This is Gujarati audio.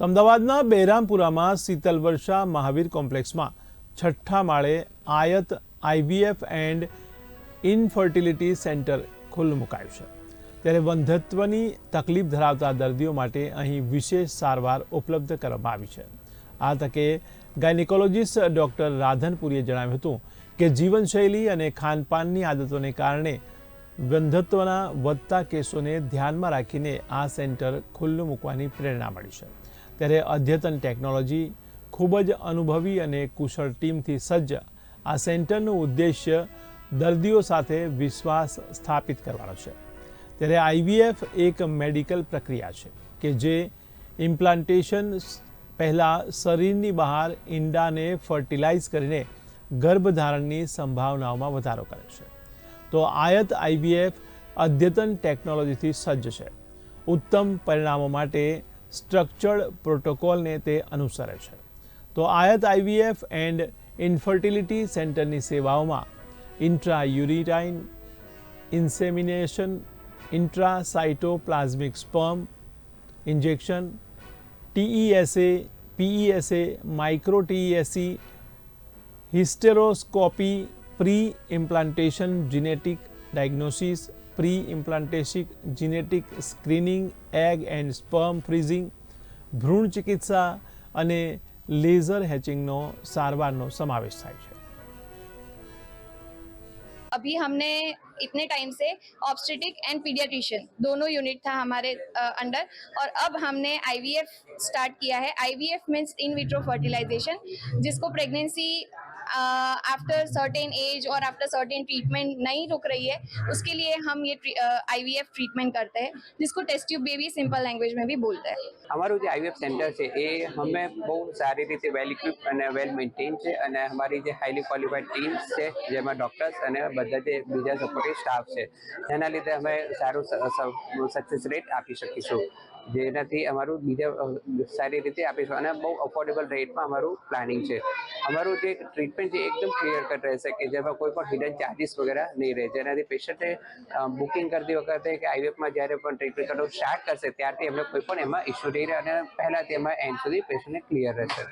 તો અમદાવાદના બહેરામપુરામાં શીતલ વર્ષા મહાવીર કોમ્પ્લેક્સમાં છઠ્ઠા માળે આયત આઈવીએફ એન્ડ ઇનફર્ટિલિટી સેન્ટર ખુલ્લું મુકાયું છે। ત્યારે વંધ્યત્વની તકલીફ ધરાવતા દર્દીઓ માટે અહીં વિશેષ સારવાર ઉપલબ્ધ કરવામાં આવી છે। આ તકે ગાયનેકોલોજીસ્ટ ડૉક્ટર રાધનપુરીએ જણાવ્યું હતું કે જીવનશૈલી અને ખાનપાનની આદતોને કારણે વંધ્યત્વના વધતા કેસોને ધ્યાનમાં રાખીને આ સેન્ટર ખુલ્લું મૂકવાની પ્રેરણા મળી છે। ત્યારે અદ્યતન ટેકનોલોજી, ખૂબ જ અનુભવી અને કુશળ ટીમથી સજ્જ આ સેન્ટરનું ઉદ્દેશ્ય દર્દીઓ સાથે વિશ્વાસ સ્થાપિત કરવાનો છે। ત્યારે આઈવીએફ એક મેડિકલ પ્રક્રિયા છે કે જે ઇમ્પ્લાન્ટેશન પહેલાં શરીરની બહાર ઈંડાને ફર્ટિલાઇઝ કરીને ગર્ભધારણની સંભાવનાઓમાં વધારો કરે છે। તો આયત આઈવીએફ અદ્યતન ટેકનોલોજીથી સજ્જ છે। ઉત્તમ પરિણામો માટે સ્ટ્રક્ચર્ડ પ્રોટોકોલને તે અનુસરે છે। તો આયત આઈવીએફ એન્ડ ઇન્ફર્ટિલિટી સેન્ટરની સેવાઓમાં intrauterine insemination, intracytoplasmic sperm injection, TESA, PESA, micro TESE, hysteroscopy, pre implantation genetic diagnosis, pre implantation genetic screening, egg and sperm freezing, भ्रूण चिकित्सा અને લેઝર હેચિંગનો સારવારનો સમાવેશ થાય છે। अभी हमने इतने टाइम से ऑब्स्टेट्रिक एंड पीडियाट्रिशियन दोनों यूनिट था हमारे अंडर, और अब हमने आईवीएफ स्टार्ट किया है। IVF means in vitro fertilisation, जिसको प्रेगनेंसी आफ्टर सर्टेन एज और आफ्टर सर्टेन ट्रीटमेंट नहीं रुक रही है, उसके लिए हम ये आईवीएफ ट्रीटमेंट करते हैं, जिसको test tube baby simple language में भी बोलते हैं। અમારું જે આઈવીએફ સેન્ટર છે એ અમે બહુ સારી રીતે વેલ ઇક્વિપ અને વેલ મેન્ટેન છે, અને અમારી જે હાઈલી ક્વોલિફાઈડ ટીમ્સ છે જેમાં ડૉક્ટર્સ અને બધા જે બીજા સપોર્ટિવ સ્ટાફ છે તેના લીધે અમે સારું સક્સેસ રેટ આપી શકીશું, જેનાથી અમારું બીજા સારી રીતે આપીશું અને બહુ અફોર્ડેબલ રેટમાં અમારું પ્લાનિંગ છે। અમારું જે ટ્રીટમેન્ટ છે એકદમ ક્લિયર કટ રહેશે કે જેમાં કોઈ પણ હિડન ચાર્જીસ વગેરે નહીં રહે, જેનાથી પેશન્ટે બુકિંગ કરતી વખતે કે આઈવીએફમાં જ્યારે પણ ટ્રીટમેન્ટ કરવાનું સ્ટાર્ટ કરશે ત્યારથી એમને કોઈ પણ એમાં ઇસ્યુ નહીં રહે અને પહેલાંથી એમાં એન્ડ સુધી પેશન્ટને ક્લિયર રહેશે।